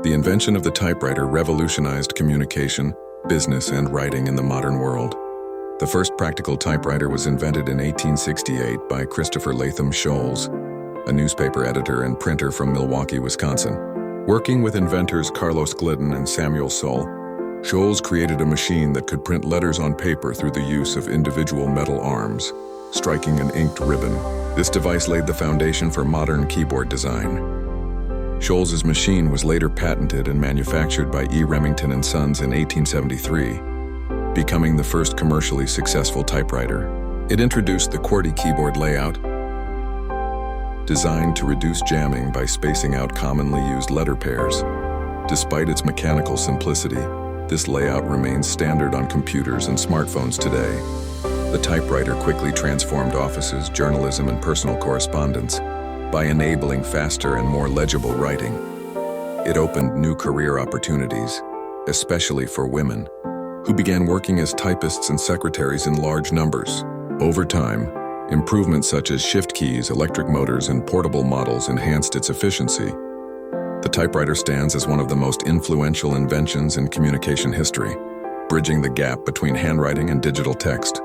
The invention of the typewriter revolutionized communication, business, and writing in the modern world. The first practical typewriter was invented in 1868 by Christopher Latham Sholes, a newspaper editor and printer from Milwaukee, Wisconsin. Working with inventors Carlos Glidden and Samuel Sull, Sholes created a machine that could print letters on paper through the use of individual metal arms, striking an inked ribbon. This device laid the foundation for modern keyboard design. Sholes's machine was later patented and manufactured by E. Remington and Sons in 1873, becoming the first commercially successful typewriter. It introduced the QWERTY keyboard layout, designed to reduce jamming by spacing out commonly used letter pairs. Despite its mechanical simplicity, this layout remains standard on computers and smartphones today. The typewriter quickly transformed offices, journalism, and personal correspondence by enabling faster and more legible writing. It opened new career opportunities, especially for women, who began working as typists and secretaries in large numbers. Over time, improvements such as shift keys, electric motors, and portable models enhanced its efficiency. The typewriter stands as one of the most influential inventions in communication history, bridging the gap between handwriting and digital text.